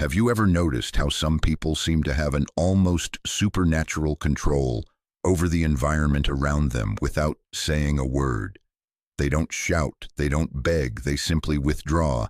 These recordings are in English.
Have you ever noticed how some people seem to have an almost supernatural control over the environment around them without saying a word? They don't shout, they don't beg, they simply withdraw,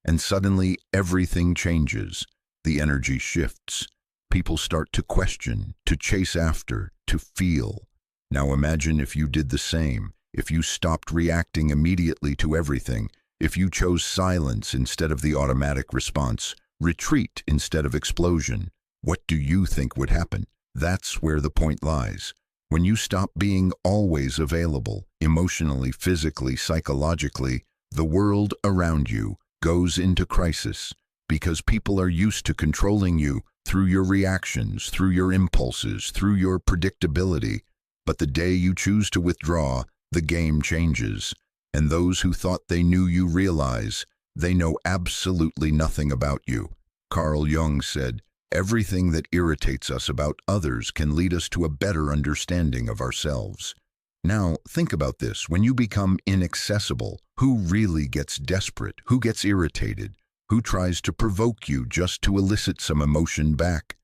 and suddenly everything changes. The energy shifts. People start to question, to chase after, to feel. Now imagine if you did the same, if you stopped reacting immediately to everything, if you chose silence instead of the automatic response, retreat instead of explosion. What do you think would happen? That's where the point lies. When you stop being always available, emotionally, physically, psychologically, the world around you goes into crisis because people are used to controlling you through your reactions, through your impulses, through your predictability. But the day you choose to withdraw, the game changes. And those who thought they knew you realize they know absolutely nothing about you. Carl Jung said, "Everything that irritates us about others can lead us to a better understanding of ourselves." Now, think about this. When you become inaccessible, who really gets desperate? Who gets irritated? Who tries to provoke you just to elicit some emotion back?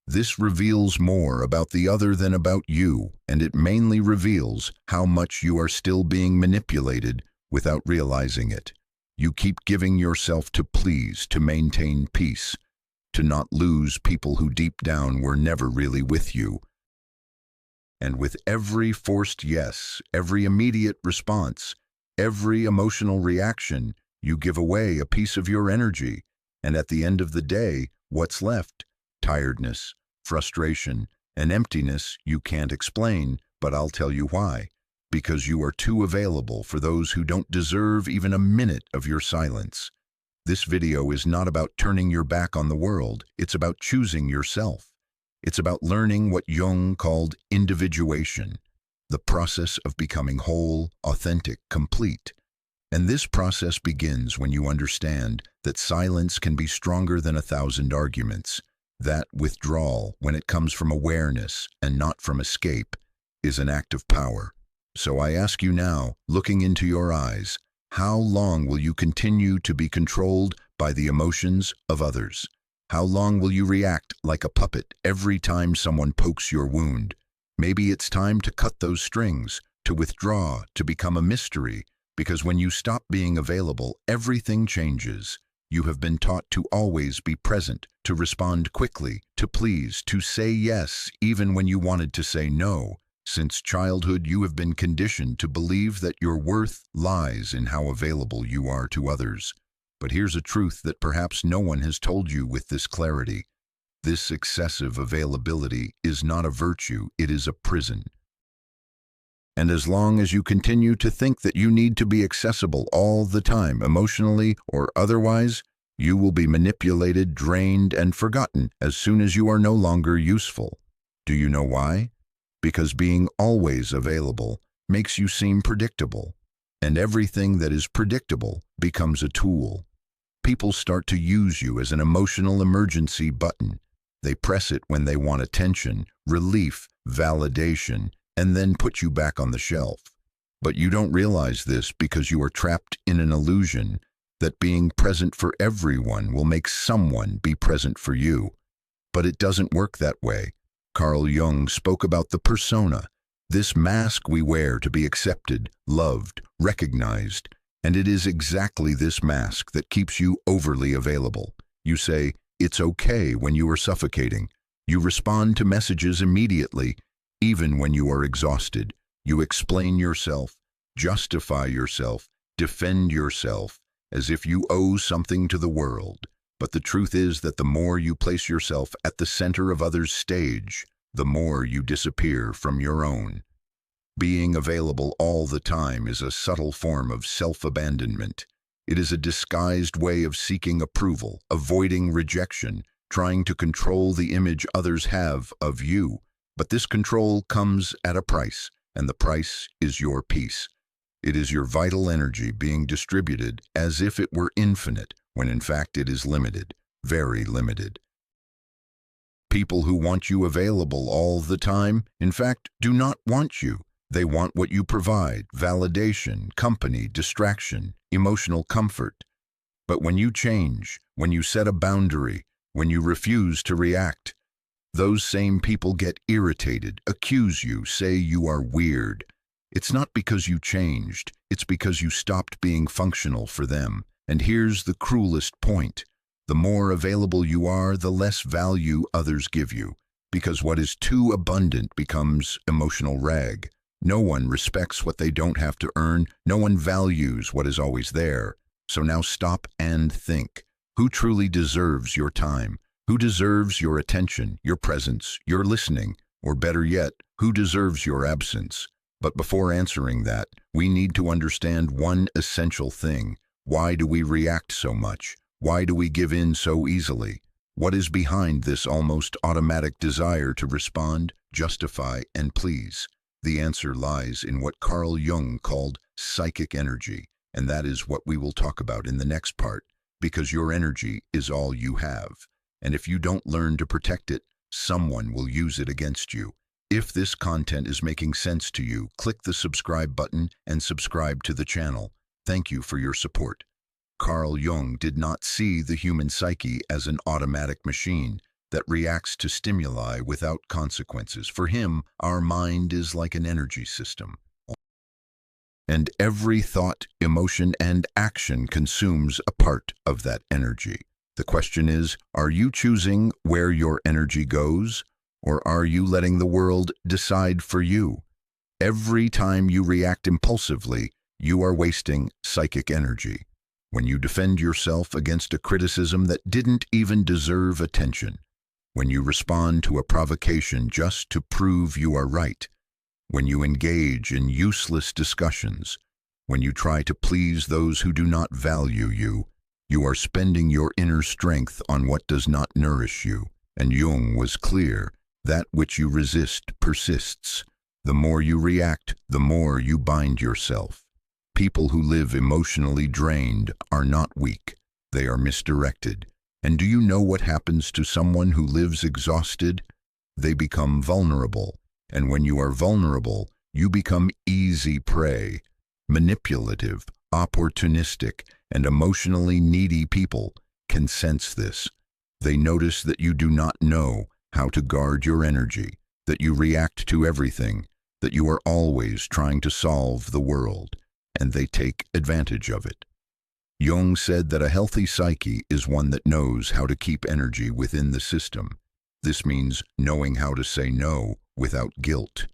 This reveals more about the other than about you, and it mainly reveals how much you are still being manipulated without realizing it. You keep giving yourself to please, to maintain peace, to not lose people who deep down were never really with you. And with every forced yes, every immediate response, every emotional reaction, you give away a piece of your energy. And at the end of the day, what's left? Tiredness, frustration, an emptiness you can't explain, but I'll tell you why. Because you are too available for those who don't deserve even a minute of your silence. This video is not about turning your back on the world, it's about choosing yourself. It's about learning what Jung called individuation, the process of becoming whole, authentic, complete. And this process begins when you understand that silence can be stronger than 1,000 arguments. That withdrawal, when it comes from awareness and not from escape, is an act of power. So I ask you now, looking into your eyes, how long will you continue to be controlled by the emotions of others? How long will you react like a puppet every time someone pokes your wound? Maybe it's time to cut those strings, to withdraw, to become a mystery, because when you stop being available, everything changes. You have been taught to always be present, to respond quickly, to please, to say yes, even when you wanted to say no. Since childhood, you have been conditioned to believe that your worth lies in how available you are to others. But here's a truth that perhaps no one has told you with this clarity. This excessive availability is not a virtue, it is a prison. And as long as you continue to think that you need to be accessible all the time, emotionally or otherwise, you will be manipulated, drained, and forgotten as soon as you are no longer useful. Do you know why? Because being always available makes you seem predictable, and everything that is predictable becomes a tool. People start to use you as an emotional emergency button. They press it when they want attention, relief, validation, and then put you back on the shelf. But you don't realize this because you are trapped in an illusion that being present for everyone will make someone be present for you. But it doesn't work that way. Carl Jung spoke about the persona, this mask we wear to be accepted, loved, recognized, and it is exactly this mask that keeps you overly available. You say, "It's okay" when you are suffocating. You respond to messages immediately, even when you are exhausted. You explain yourself, justify yourself, defend yourself, as if you owe something to the world. But the truth is that the more you place yourself at the center of others' stage, the more you disappear from your own. Being available all the time is a subtle form of self-abandonment. It is a disguised way of seeking approval, avoiding rejection, trying to control the image others have of you. But this control comes at a price, and the price is your peace. It is your vital energy being distributed as if it were infinite, when in fact it is limited, very limited. People who want you available all the time, in fact, do not want you. They want what you provide: validation, company, distraction, emotional comfort. But when you change, when you set a boundary, When you refuse to react, those same people get irritated, accuse you, say you are weird. It's not because you changed, it's because you stopped being functional for them. And here's the cruelest point. The more available you are, the less value others give you. Because what is too abundant becomes emotional rag. No one respects what they don't have to earn. No one values what is always there. So now stop and think. Who truly deserves your time? Who deserves your attention, your presence, your listening? Or better yet, who deserves your absence? But before answering that, we need to understand one essential thing. Why do we react so much? Why do we give in so easily? What is behind this almost automatic desire to respond, justify, and please? The answer lies in what Carl Jung called psychic energy, and that is what we will talk about in the next part, because your energy is all you have. And if you don't learn to protect it, someone will use it against you. If this content is making sense to you, click the subscribe button and subscribe to the channel. Thank you for your support. Carl Jung did not see the human psyche as an automatic machine that reacts to stimuli without consequences. For him, our mind is like an energy system. And every thought, emotion, and action consumes a part of that energy. The question is, are you choosing where your energy goes, or are you letting the world decide for you? Every time you react impulsively, you are wasting psychic energy. When you defend yourself against a criticism that didn't even deserve attention, when you respond to a provocation just to prove you are right, when you engage in useless discussions, when you try to please those who do not value you, you are spending your inner strength on what does not nourish you. And Jung was clear, that which you resist persists. The more you react, the more you bind yourself. People who live emotionally drained are not weak, they are misdirected. And do you know what happens to someone who lives exhausted? They become vulnerable. And when you are vulnerable, you become easy prey. Manipulative, opportunistic, and emotionally needy people can sense this. They notice that you do not know how to guard your energy, that you react to everything, that you are always trying to solve the world, and they take advantage of it. Jung said that a healthy psyche is one that knows how to keep energy within the system. This means knowing how to say no without guilt,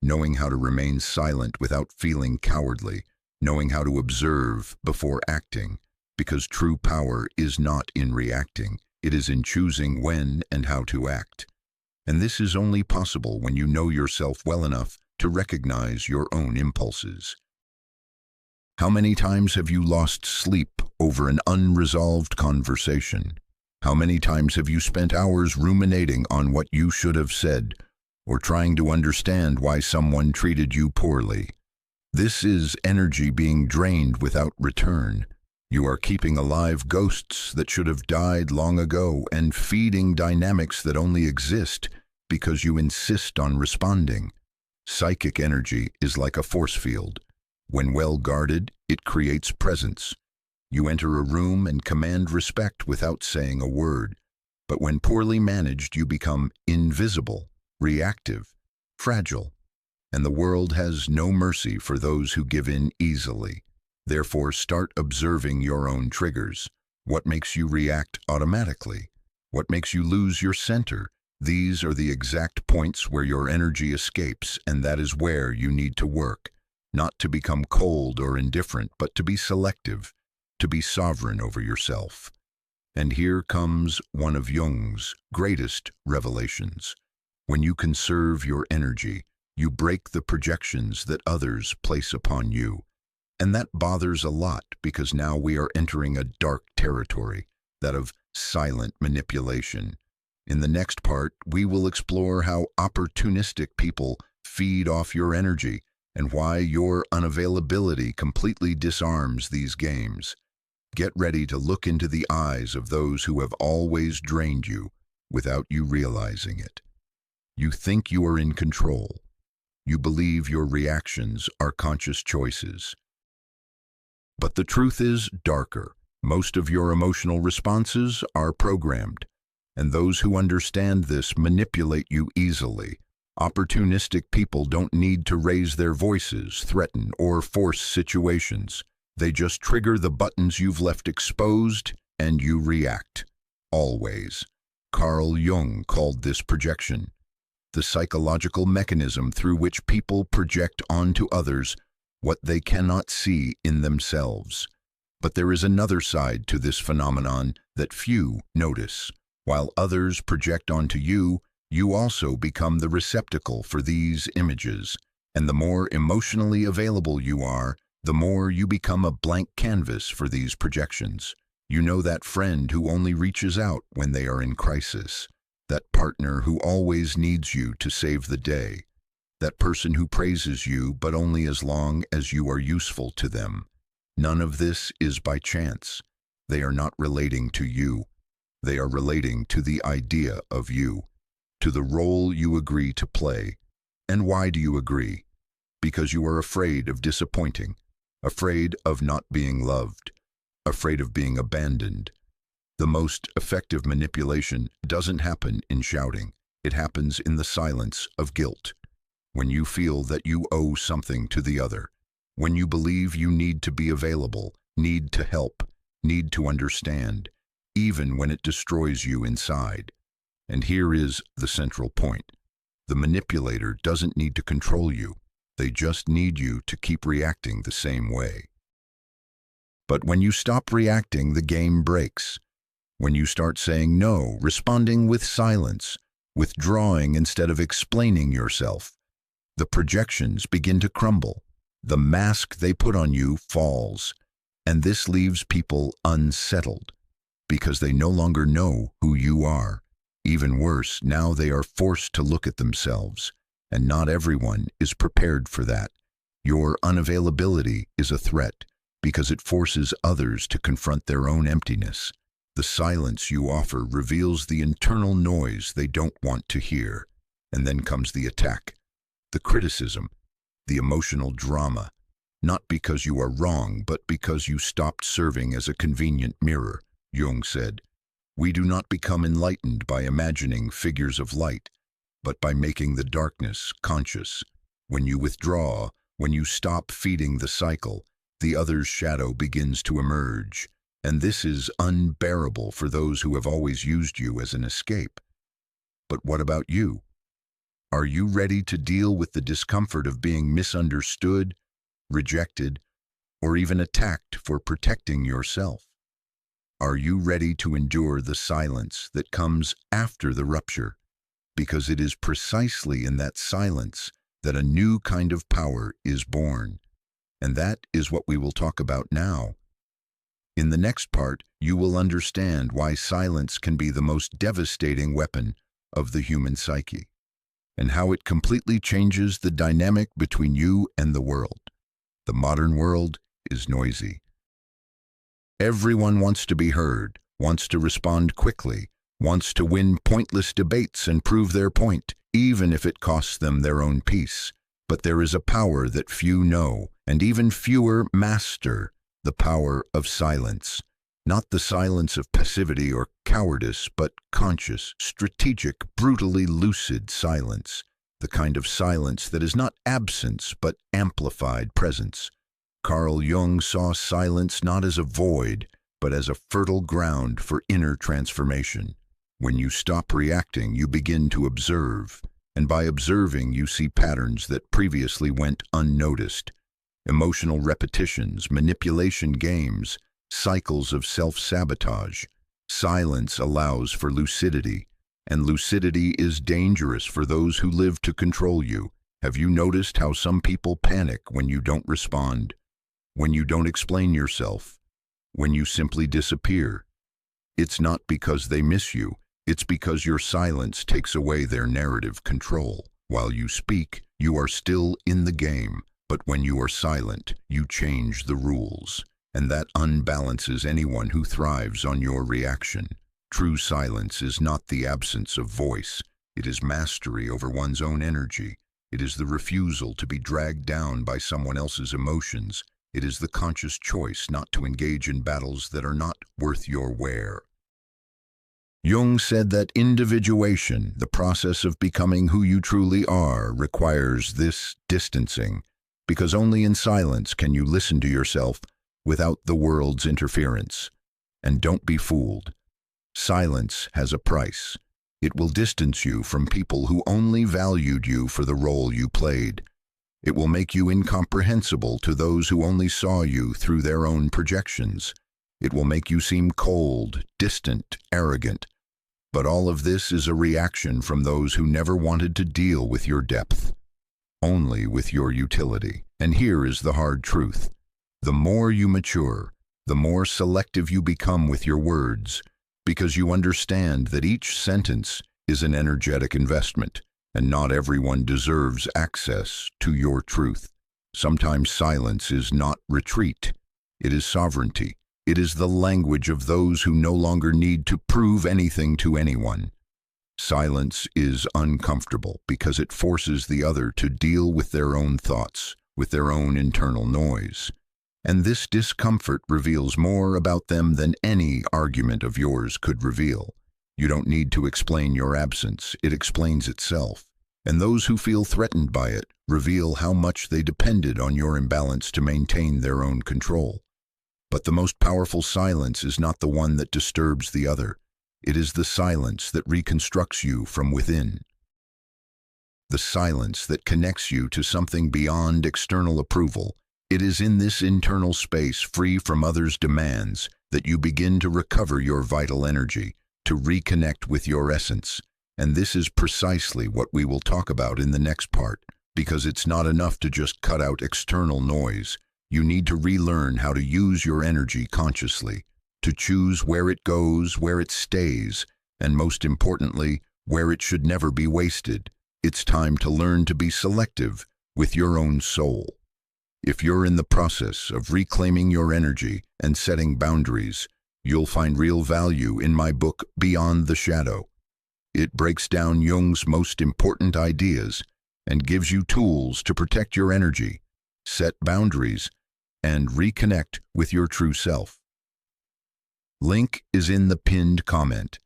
knowing how to remain silent without feeling cowardly, knowing how to observe before acting, because true power is not in reacting, it is in choosing when and how to act. And this is only possible when you know yourself well enough to recognize your own impulses. How many times have you lost sleep over an unresolved conversation? How many times have you spent hours ruminating on what you should have said, or trying to understand why someone treated you poorly? This is energy being drained without return. You are keeping alive ghosts that should have died long ago and feeding dynamics that only exist because you insist on responding. Psychic energy is like a force field. When well guarded, it creates presence. You enter a room and command respect without saying a word. But when poorly managed, you become invisible, reactive, fragile. And the world has no mercy for those who give in easily. Therefore, start observing your own triggers. What makes you react automatically? What makes you lose your center? These are the exact points where your energy escapes, and that is where you need to work. Not to become cold or indifferent, but to be selective, to be sovereign over yourself. And here comes one of Jung's greatest revelations. When you conserve your energy, you break the projections that others place upon you. And that bothers a lot because now we are entering a dark territory, that of silent manipulation. In the next part, we will explore how opportunistic people feed off your energy and why your unavailability completely disarms these games. Get ready to look into the eyes of those who have always drained you without you realizing it. You think you are in control. You believe your reactions are conscious choices. But the truth is darker. Most of your emotional responses are programmed, And those who understand this manipulate you easily. Opportunistic people don't need to raise their voices, threaten, or force situations. They just trigger the buttons you've left exposed, and you react. Always. Carl Jung called this projection, the psychological mechanism through which people project onto others what they cannot see in themselves. But there is another side to this phenomenon that few notice. While others project onto you, you also become the receptacle for these images. And the more emotionally available you are, the more you become a blank canvas for these projections. You know that friend who only reaches out when they are in crisis. That partner who always needs you to save the day. That person who praises you but only as long as you are useful to them. None of this is by chance. They are not relating to you. They are relating to the idea of you, to the role you agree to play. And why do you agree? Because you are afraid of disappointing, afraid of not being loved, afraid of being abandoned. The most effective manipulation doesn't happen in shouting. It happens in the silence of guilt. When you feel that you owe something to the other. When you believe you need to be available, need to help, need to understand, even when it destroys you inside. And here is the central point. The manipulator doesn't need to control you. They just need you to keep reacting the same way. But when you stop reacting, the game breaks. When you start saying no, responding with silence, withdrawing instead of explaining yourself, the projections begin to crumble. The mask they put on you falls, and this leaves people unsettled because they no longer know who you are. Even worse, now they are forced to look at themselves, and not everyone is prepared for that. Your unavailability is a threat because it forces others to confront their own emptiness. The silence you offer reveals the internal noise they don't want to hear. And then comes the attack, the criticism, the emotional drama, not because you are wrong, but because you stopped serving as a convenient mirror. Jung said, "We do not become enlightened by imagining figures of light, but by making the darkness conscious. When you withdraw, when you stop feeding the cycle, the other's shadow begins to emerge. And this is unbearable for those who have always used you as an escape. But what about you? Are you ready to deal with the discomfort of being misunderstood, rejected, or even attacked for protecting yourself? Are you ready to endure the silence that comes after the rupture? Because it is precisely in that silence that a new kind of power is born. And that is what we will talk about now. In the next part, you will understand why silence can be the most devastating weapon of the human psyche, and how it completely changes the dynamic between you and the world. The modern world is noisy. Everyone wants to be heard, wants to respond quickly, wants to win pointless debates and prove their point, even if it costs them their own peace. But there is a power that few know, and even fewer master, the power of silence. Not the silence of passivity or cowardice, but conscious, strategic, brutally lucid silence. The kind of silence that is not absence, but amplified presence. Carl Jung saw silence not as a void, but as a fertile ground for inner transformation. When you stop reacting, you begin to observe, and by observing, you see patterns that previously went unnoticed. Emotional repetitions, manipulation games, cycles of self-sabotage. Silence allows for lucidity, and lucidity is dangerous for those who live to control you. Have you noticed how some people panic when you don't respond? When you don't explain yourself? When you simply disappear? It's not because they miss you, it's because your silence takes away their narrative control. While you speak, you are still in the game, but when you are silent, you change the rules. And that unbalances anyone who thrives on your reaction. True silence is not the absence of voice. It is mastery over one's own energy. It is the refusal to be dragged down by someone else's emotions. It is the conscious choice not to engage in battles that are not worth your wear. Jung said that individuation, the process of becoming who you truly are, requires this distancing, because only in silence can you listen to yourself without the world's interference. And don't be fooled. Silence has a price. It will distance you from people who only valued you for the role you played. It will make you incomprehensible to those who only saw you through their own projections. It will make you seem cold, distant, arrogant. But all of this is a reaction from those who never wanted to deal with your depth, only with your utility. And here is the hard truth. The more you mature, the more selective you become with your words, because you understand that each sentence is an energetic investment, and not everyone deserves access to your truth. Sometimes silence is not retreat, it is sovereignty. It is the language of those who no longer need to prove anything to anyone. Silence is uncomfortable because it forces the other to deal with their own thoughts, with their own internal noise. And this discomfort reveals more about them than any argument of yours could reveal. You don't need to explain your absence, it explains itself. And those who feel threatened by it reveal how much they depended on your imbalance to maintain their own control. But the most powerful silence is not the one that disturbs the other. It is the silence that reconstructs you from within. The silence that connects you to something beyond external approval. It is in this internal space, free from others' demands, that you begin to recover your vital energy, to reconnect with your essence. And this is precisely what we will talk about in the next part, because it's not enough to just cut out external noise. You need to relearn how to use your energy consciously, to choose where it goes, where it stays, and most importantly, where it should never be wasted. It's time to learn to be selective with your own soul. If you're in the process of reclaiming your energy and setting boundaries, you'll find real value in my book, Beyond the Shadow. It breaks down Jung's most important ideas and gives you tools to protect your energy, set boundaries, and reconnect with your true self. Link is in the pinned comment.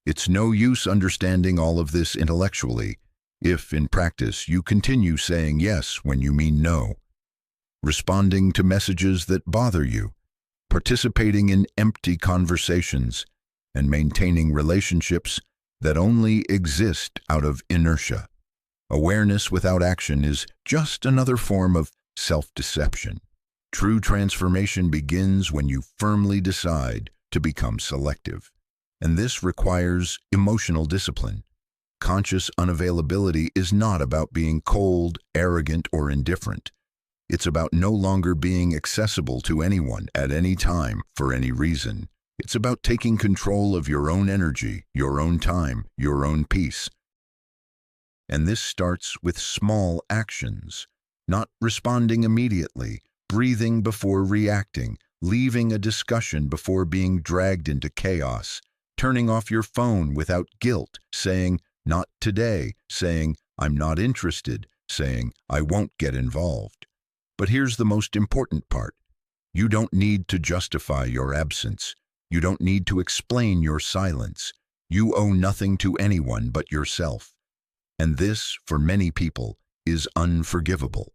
It's no use understanding all of this intellectually if, in practice, you continue saying yes when you mean no, responding to messages that bother you, participating in empty conversations, and maintaining relationships that only exist out of inertia. Awareness without action is just another form of self-deception. True transformation begins when you firmly decide to become selective. And this requires emotional discipline. Conscious unavailability is not about being cold, arrogant, or indifferent. It's about no longer being accessible to anyone at any time for any reason. It's about taking control of your own energy, your own time, your own peace. And this starts with small actions, not responding immediately, breathing before reacting, leaving a discussion before being dragged into chaos, turning off your phone without guilt, saying, "Not today," saying, "I'm not interested," saying, "I won't get involved." But here's the most important part. You don't need to justify your absence. You don't need to explain your silence. You owe nothing to anyone but yourself. And this, for many people, is unforgivable.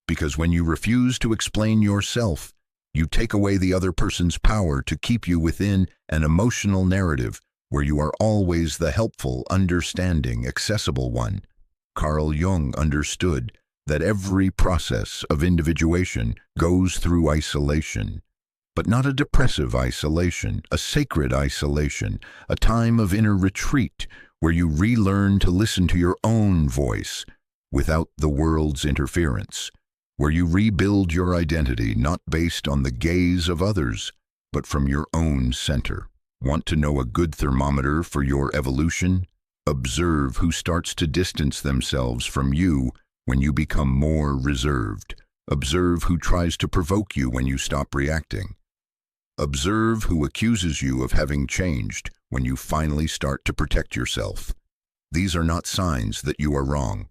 Because when you refuse to explain yourself, you take away the other person's power to keep you within an emotional narrative where you are always the helpful, understanding, accessible one. Carl Jung understood that every process of individuation goes through isolation, but not a depressive isolation, a sacred isolation, a time of inner retreat where you relearn to listen to your own voice without the world's interference, where you rebuild your identity not based on the gaze of others, but from your own center. Want to know a good thermometer for your evolution? Observe who starts to distance themselves from you when you become more reserved. Observe who tries to provoke you when you stop reacting. Observe who accuses you of having changed when you finally start to protect yourself. These are not signs that you are wrong.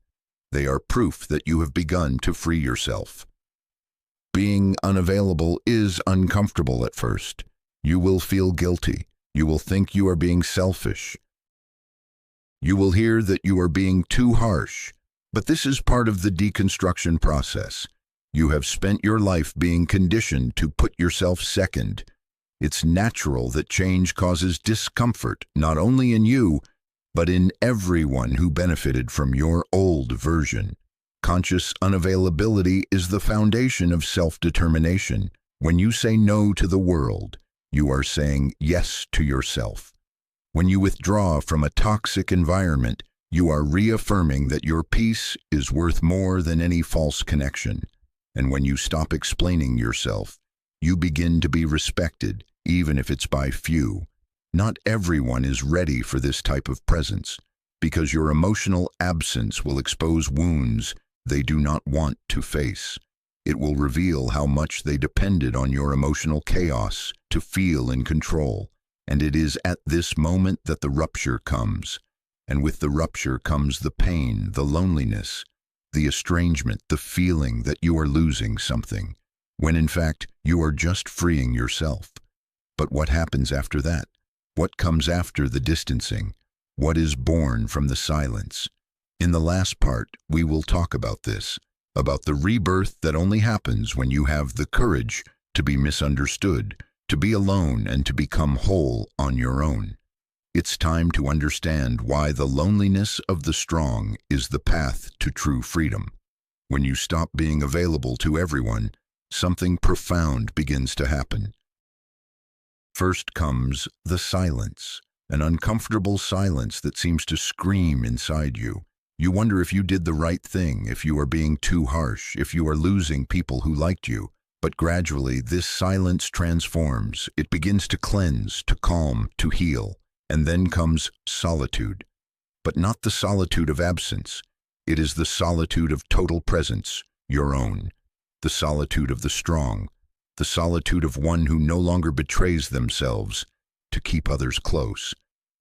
They are proof that you have begun to free yourself. Being unavailable is uncomfortable at first. You will feel guilty. You will think you are being selfish. You will hear that you are being too harsh. But this is part of the deconstruction process. You have spent your life being conditioned to put yourself second. It's natural that change causes discomfort, not only in you, but in everyone who benefited from your old version. Conscious unavailability is the foundation of self-determination. When you say no to the world, you are saying yes to yourself. When you withdraw from a toxic environment, you are reaffirming that your peace is worth more than any false connection. And when you stop explaining yourself, you begin to be respected, even if it's by few. Not everyone is ready for this type of presence, because your emotional absence will expose wounds they do not want to face. It will reveal how much they depended on your emotional chaos to feel in control. And it is at this moment that the rupture comes. And with the rupture comes the pain, the loneliness, the estrangement, the feeling that you are losing something, when in fact you are just freeing yourself. But what happens after that? What comes after the distancing? What is born from the silence? In the last part, we will talk about this, about the rebirth that only happens when you have the courage to be misunderstood, to be alone, and to become whole on your own. It's time to understand why the loneliness of the strong is the path to true freedom. When you stop being available to everyone, something profound begins to happen. First comes the silence, an uncomfortable silence that seems to scream inside you. You wonder if you did the right thing, if you are being too harsh, if you are losing people who liked you. But gradually, this silence transforms. It begins to cleanse, to calm, to heal. And then comes solitude. But not the solitude of absence. It is the solitude of total presence, your own. The solitude of the strong. The solitude of one who no longer betrays themselves to keep others close.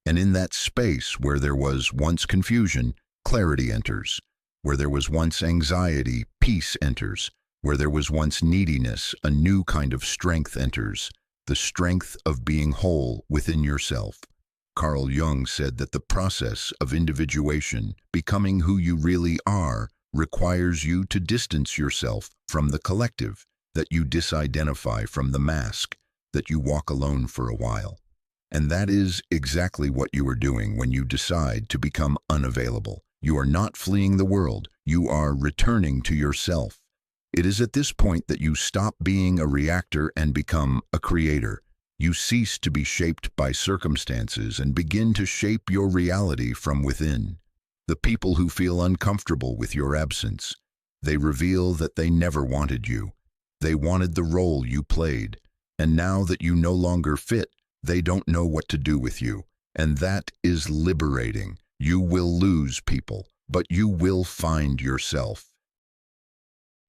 And in that space where there was once confusion, clarity enters. Where there was once anxiety, peace enters. Where there was once neediness, a new kind of strength enters. The strength of being whole within yourself. Carl Jung said that the process of individuation, becoming who you really are, requires you to distance yourself from the collective, that you disidentify from the mask, that you walk alone for a while. And that is exactly what you are doing when you decide to become unavailable. You are not fleeing the world, you are returning to yourself. It is at this point that you stop being a reactor and become a creator. You cease to be shaped by circumstances and begin to shape your reality from within. The people who feel uncomfortable with your absence, they reveal that they never wanted you. They wanted the role you played. And now that you no longer fit, they don't know what to do with you. And that is liberating. You will lose people, but you will find yourself.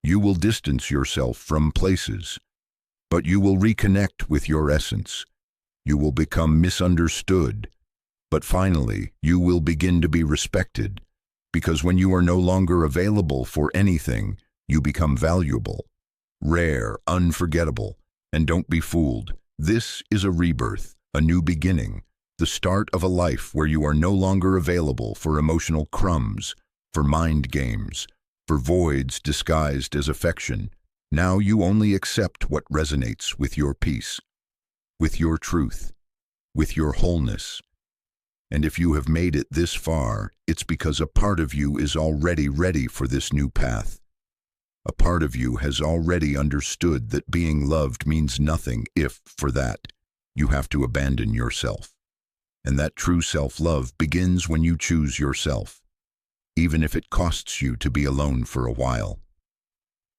You will distance yourself from places, but you will reconnect with your essence. You will become misunderstood, but finally, you will begin to be respected, because when you are no longer available for anything, you become valuable, rare, unforgettable, and don't be fooled. This is a rebirth, a new beginning, the start of a life where you are no longer available for emotional crumbs, for mind games, for voids disguised as affection. Now you only accept what resonates with your peace, with your truth, with your wholeness. And if you have made it this far, it's because a part of you is already ready for this new path. A part of you has already understood that being loved means nothing if, for that, you have to abandon yourself. And that true self-love begins when you choose yourself, even if it costs you to be alone for a while.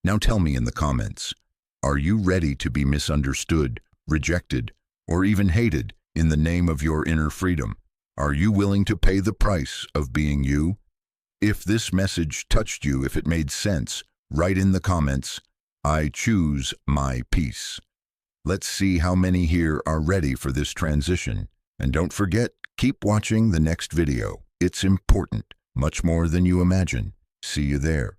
Now tell me in the comments, are you ready to be misunderstood, rejected, or even hated in the name of your inner freedom? Are you willing to pay the price of being you? If this message touched you, if it made sense, write in the comments, I choose my peace. Let's see how many here are ready for this transition. And don't forget, keep watching the next video. It's important, much more than you imagine. See you there.